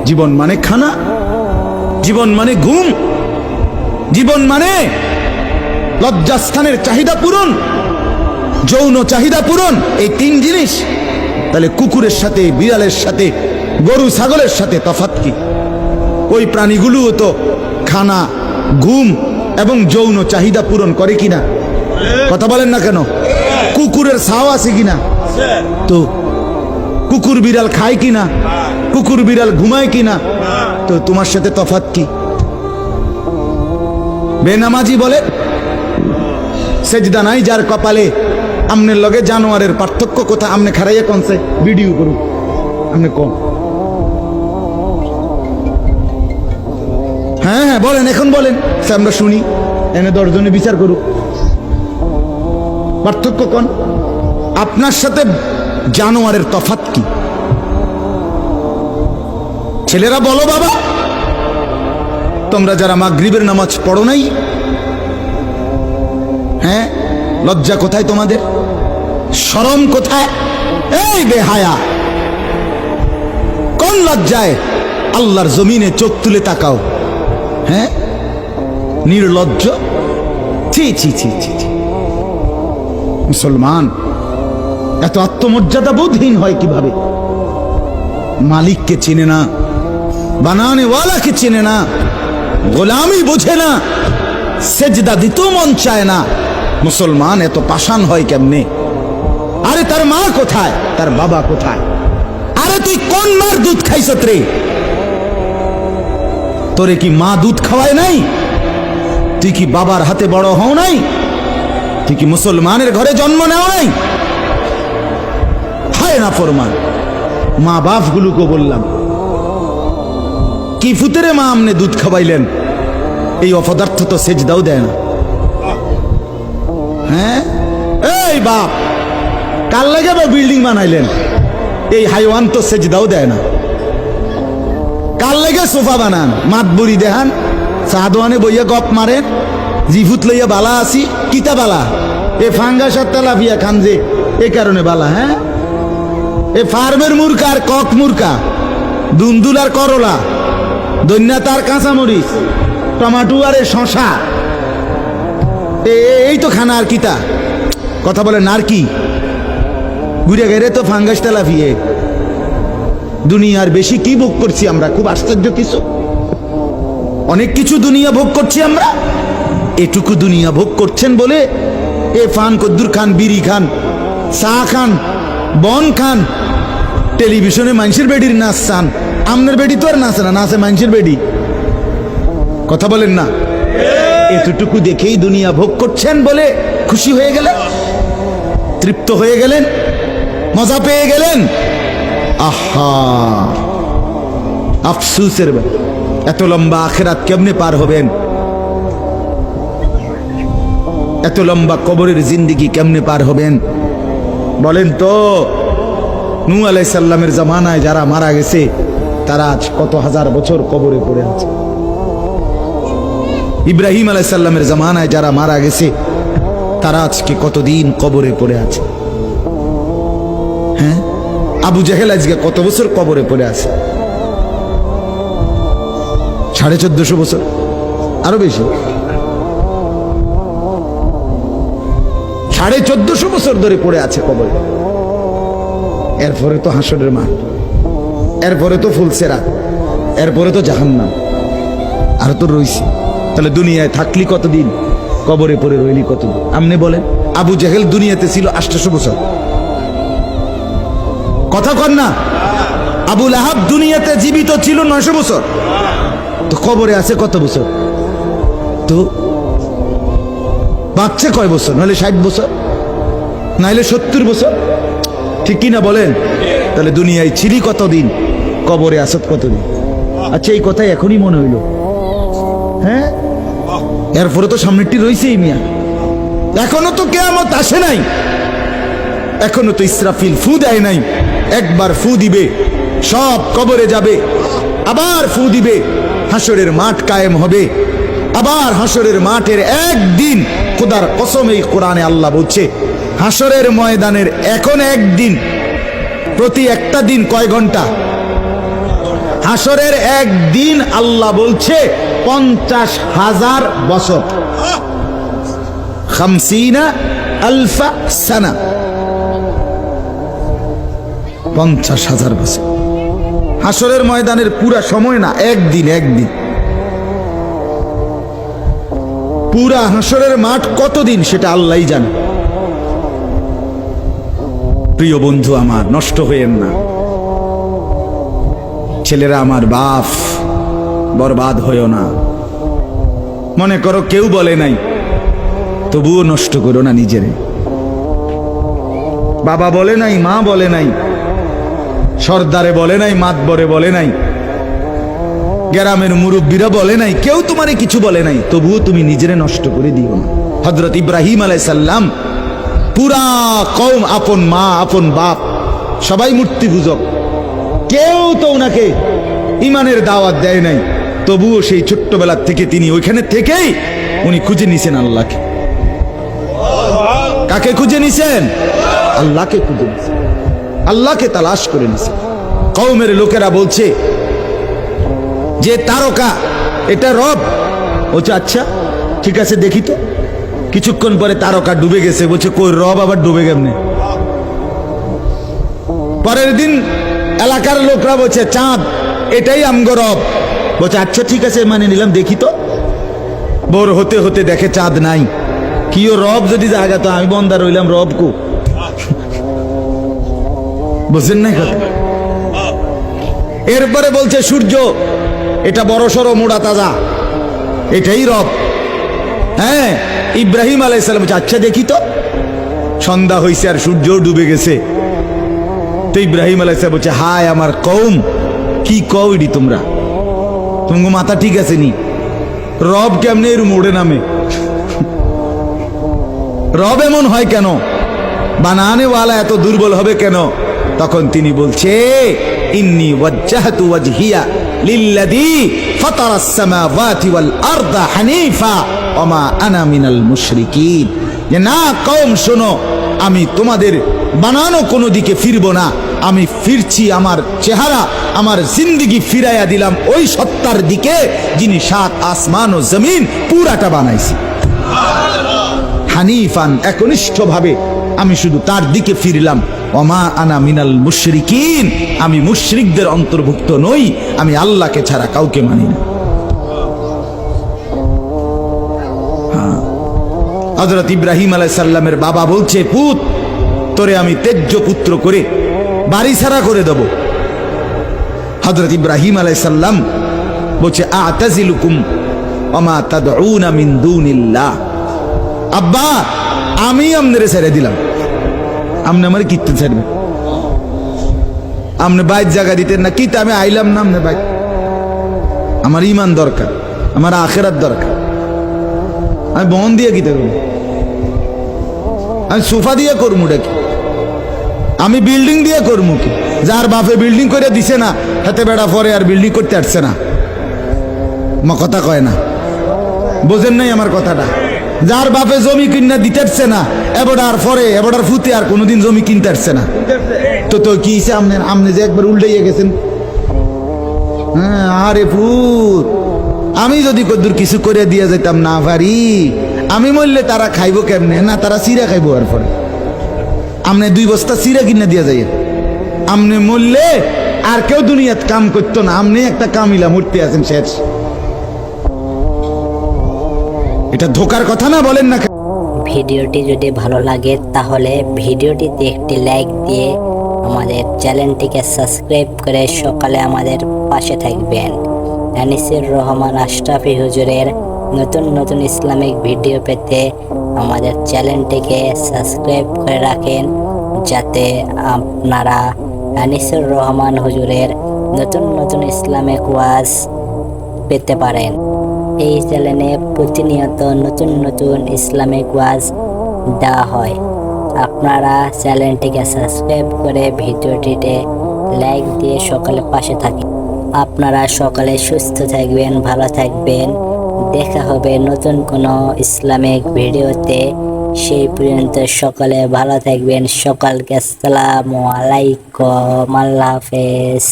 জীবন মানে খানা, জীবন মানে ঘুম, জীবন মানে লজ্জাস্থানের চাহিদা পূরণ, যৌন চাহিদা পূরণ, এই তিন জিনিস। তাহলে কুকুরের সাথে, বিড়ালের সাথে, গরু ছাগলের সাথে তফাৎ কি? ওই প্রাণীগুলোও তো খানা, ঘুম এবং যৌন চাহিদা পূরণ করে কিনা? কথা বলেন না কেন? কুকুরের ছাও আছে কিনা? তো কুকুর বিড়াল খায় কিনা? কুকুর বিড়াল ঘুমায় কিনা? তো তোমার সাথে তফাৎ কি? বেনামাজি বলে সেজদা নাই যার কপালে, আমনের লগে জানোয়ারের পার্থক্য কোথায়? আমনে খারাইয়া কোনছে ভিডিও করুন, আমনে কোন? হ্যাঁ হ্যাঁ বলেন, এখন বলেন, আমরা শুনি, এনে 10 জনে বিচার করুক। পার্থক্য কোন? আপনার সাথে জানোয়ারের তফাৎ কি? ছেলেরা বলো বাবা, তোমরা যারা মাগরিবের নামাজ পড়ো নাই, হ্যাঁ, লজ্জা কোথায় তোমাদের? শরম কোথায়? এই বেহায়া, কোন লজ্জায় আল্লাহর জমিনে চোখ তুলে তাকাও? হ্যাঁ, নির্লজ্জ। ছি ছি ছি ছি। মুসলমান এত আত্মমর্যাদা বোধহীন হয় কিভাবে? মালিককে চিনে না, বানানে ওয়ালাকে চিনে না, গোলামি বোঝে না, সেজদা দিতেও মন চায় না। মুসলমান এত পাষাণ হয় কেমনে? আরে তার মা কোথায়? তার বাবা কোথায়? আরে তুই কোন মার দুধ খাইছত রে? তোরে কি মা দুধ খাওয়ায় নাই? তুই কি বাবার হাতে বড় হও নাই? তুই কি মুসলমানের ঘরে জন্ম নেও নাই? হায় না ফরমান। মা বাপ গুলোকে বললাম, কি ফুতেরে মা আমনে দুধ খাওয়াইলেন? এই অপদার্থ তো সেজদাও দেয় না। হ্যাঁ, এই বাপ, কাল লাগে বিল্ডিং বানাইলেন? এই হাইওয়ান তো সেজদাও দেয় না। কাল লেগে সোফা বানান, মাতবুরি দেহান, সাদওয়ানে বইয়া গপ মারেন, জিভুত লইয়া বালা আসি, কিতা বালা? এ ফাঙ্গাস আর তেলাপিয়া খান যে, এ কারণে বালা। হ্যাঁ, এ ফার্মের মুরকা আর কক মুরকা, দুন্দুল আর করলা, দৈন্যা তার কাঁচামরিচ, টমাটো আর এ শশা, এই তো খানা। আর কিতা কথা বলে? আর কি ঘুরে গেলে তো ফাঙ্গাস তেলাপিয়ে। দুনিয়ার বেশি কি ভোগ করছি আমরা? খুব আশ্চর্য কিছু, অনেক কিছু দুনিয়া ভোগ করছি আমরা। এটুকু দুনিয়া ভোগ করছেন বলে এ ফান কদ্দুর খান, বিড়ি খান, চা খান, বন খান, টেলিভিশনে মানুষের বেডির নাচ চান। আমনের বেডি তো আর নাচে না, নাচে মানুষের বেডি। কথা বলেন না? এতটুকু দেখেই দুনিয়া ভোগ করছেন বলে খুশি হয়ে গেলেন, তৃপ্ত হয়ে গেলেন, মজা পেয়ে গেলেন। আহা, আফসুসের ব্যাপার। এত লম্বা আখিরাত কেমনে পার হবেন? এত লম্বা কবরের জিন্দেগি কেমনে পার হবেন বলেন তো? নূহ আলাইহিস সালামের জামানায় যারা মারা গেছে, তারা আজ কত হাজার বছর কবরে পড়ে আছে। ইব্রাহিম আলাইহিস সালামের জামানায় যারা মারা গেছে, তারা আজকে কতদিন কবরে পড়ে আছে। হ্যাঁ, আবু জেহেল আজকে কত বছর কবরে পড়ে আছে? 1450 বছর, আরো বেশি, 1450 বছর ধরে পড়ে আছে কবরে। এরপরে তো হাসরের মাঠ, এরপরে তো ফুলসেরাত, এরপরে তো জাহান্নাম, আর তো রইছে। তাহলে দুনিয়ায় থাকলি কতদিন, কবরে পড়ে রইলি কতদিন? আপনি বলেন। আবু জেহেল দুনিয়াতে ছিল 800 বছর, কথা কন না? আবু লাহাব দুনিয়াতে জীবিত ছিল 900 বছর, তো কবরে আছে কত বছর? তো বাচ্চা কয় বছর? নাহলে 60 বছর, নাহলে 70 বছর, ঠিক কিনা বলেন? তাহলে দুনিয়ায় ছিলি কতদিন, কবরে আসত কতদিন? আচ্ছা, এই কথাই এখনই মনে হইল। হ্যাঁ, এরপরে তো সামনেরটি রয়েছেই মিয়া। এখনো তো কিয়ামত আসে নাই, এখনো তো ইসরাফিল ফু দেয় নাই। একবার ফু দিবে, সব কবরে যাবে, আবার ফু দিবে, হাসরের মাঠ কায়েম হবে। আবার হাসরের মাঠের একদিন, খোদার কসম এই কোরআনে আল্লাহ বলছে, হাসরের ময়দানের এখন একদিন, প্রতি একটা দিন কয় ঘন্টা? হাসরের একদিন আল্লাহ বলছে 50,000 বছর, 50,000 সানা, 50,000 বছর। হাসরের ময়দানের পুরা সময় না, একদিন। পুরা হাসরের মাঠ কতদিন সেটা আল্লাহই জানে। প্রিয় বন্ধু আমার, নষ্ট হইেন না। ছেলেরা আমার, বাপ বরবাদ হইও না। মনে করো কেউ বলে নাই, তবুও নষ্ট করো না নিজেরে। বাবা বলে নাই, মা বলে নাই, সর্দারে বলে নাই, মাতবরে বলে নাই, গ্রামের মুরব্বীরা বলে নাই, কেউ তোমারে কিছু বলে নাই, তবুও তুমি নিজেরে নষ্ট করে দিও না। হযরত ইব্রাহিম আলাইহিস সালাম পুরা কওম, আপন মা আপন বাপ সবাই মূর্তি পূজক, কেউ তো ওনাকে ইমানের দাওয়াত দেয় নাই, তবুও সেই ছোট্টবেলা থেকে তিনি ওইখানে থেকেই উনি খুঁজে নিছেন আল্লাহকে। কাকে খুঁজে নিছেন? আল্লাহকে খুঁজে নিছেন, আল্লাহকে তালাশ করে নিছেন। কওমের লোকেরা বলছে যে তারকা এটা রব। বলছে আচ্ছা ঠিক আছে দেখি তো। কিছুক্ষণ পরে তারকা ডুবে গেছে। বলছে কই রব আবার ডুবে কেমনে? পরের দিন এলাকার লোকরা বলছে চাঁদ, এটাই আমগো রব। বলছে আচ্ছা ঠিক আছে মানে নিলাম, দেখি তো। ভোর হতে হতে দেখে চাঁদ নাই। কিও রব যদি জায়গা তো আমি বন্দা রইলাম, রব কো? বুঝছেন না কথা? এরপরে বলছে সূর্য, এটা বড় সড়ো মোড়া তাজা, এটাই রব। হ্যাঁ, ইব্রাহিম আলাইহিস সালাম বলছে আচ্ছা দেখি তো। সন্ধ্যা হইছে আর সূর্য ডুবে গেছে। তো ইব্রাহিম আলাইহিস সালাম বলছে হায় আমার কওম, কি কও ইডি তোমরা? তোমার মাথা ঠিক আছে নি? রব কেমনে এর মোড়ে নামে? রব এমন হয় কেন? বানানেওয়ালা এত দুর্বল হবে কেন? তখন তিনি বলছে ইন্নী ওয়াজ্জাহতু ওয়াজহিয়া লিল্লাযী ফাতারাস সামাওয়াতি ওয়াল আরদা হানিফা ওয়া মা আনা মিনাল মুশরিকিন। যে না কওম শোনো, আমি তোমাদের বানানো কোনো দিকে ফিরবো না, আমি ফিরছি আমার চেহারা, আমার জিন্দেগি ফিরাইয়া দিলাম ওই সত্তার দিকে যিনি 7 আসমান ও জমিন পুরাটা বানাইছে। হানিফান, একনিষ্ঠভাবে আমি শুধু তার দিকে ফিরলাম। ওমা আনা মিনাল মুশরিকিন, আমি মুশরিকদের অন্তর্ভুক্ত নই, আমি আল্লাহকে ছাড়া কাউকে মানি না। হযরত ইব্রাহিম আলাইহিস সালামের বাবা বলছে পুত, তোরে আমি তেজ্য পুত্র করে বাড়ি ছাড়া করে দেব। হযরত ইব্রাহিম আলাইহিস সালাম বলছে আ'তাজিলুকুম ওয়া মা তাদউনা মিন দুনিল্লাহ। আব্বা আমি আমনেরে ছেড়ে দিলাম, আমনে আমার কিত্তে ছাড়বে? আমনে বাইর জায়গা দিতেন না কিতে? আমি আইলাম না আমনে বাইর। আমার ইমান দরকার, আমার আখিরাত দরকার। আমি বন দিয়ে কিতে করবো? আমি সোফা দিয়ে করবো কি? আমি বিল্ডিং দিয়ে করবো কি? যার বাপে বিল্ডিং করে দিছে না, হাতে বেড়া পরে আর বিল্ডিং করতে আসছে না। মা কথা কয় না, বোঝেন নাই আমার কথাটা? যার বাপে জমি কিনা দিতে আসছে না, এবড়ার পরে এবড়ার ফুতে আর কোনোদিন জমি কিনতে আসছে না, তো তো কি আমনে যে একবার উল্টাইয়া গেছেন। হ্যাঁ, আরে ফুত, আমি যদি কদ্দুর কিছু করে দিয়ে যেতাম না পারি, আমি মরলে তারা খাইবো কেমনে? না তারা চিরা খাইবো। আর পরে আমনে 2 বস্তা চিরা কিনা দিয়ে যাই, আমনে মরলে আর কেউ দুনিয়াত কাম করতো না, আমনে একটা কামিলা মূর্তি আছেন শেষ। এটা ধোকার কথা না, বলেন না? ভিডিওটি যদি ভালো লাগে তাহলে ভিডিওটিতে একটি লাইক দিয়ে আমাদের চ্যানেলটিকে সাবস্ক্রাইব করে সকালে আমাদের পাশে থাকবেন। আনিসুর রহমান আশরাফি হুজুরের নতুন নতুন ইসলামিক ভিডিও পেতে আমাদের চ্যানেলটিকে সাবস্ক্রাইব করে রাখেন, যাতে আপনারা আনিসুর রহমান হুজুরের নতুন নতুন ইসলামিক ওয়াজ পেতে পারেন। এই চ্যানেলে প্রতিনিয়ত নতুন নতুন ইসলামিক ওয়াজ দেওয়া হয়। আপনারা চ্যানেলটিকে সাবস্ক্রাইব করে ভিডিওটিতে লাইক দিয়ে সকালে পাশে থাকেন। আপনারা সকালে সুস্থ থাকবেন, ভালো থাকবেন। দেখা হবে নতুন কোনো ইসলামিক ভিডিওতে। সেই পর্যন্ত সকালে ভালো থাকবেন। সকালকে আসসালামু আলাইকুম, আল্লাহ হাফেজ।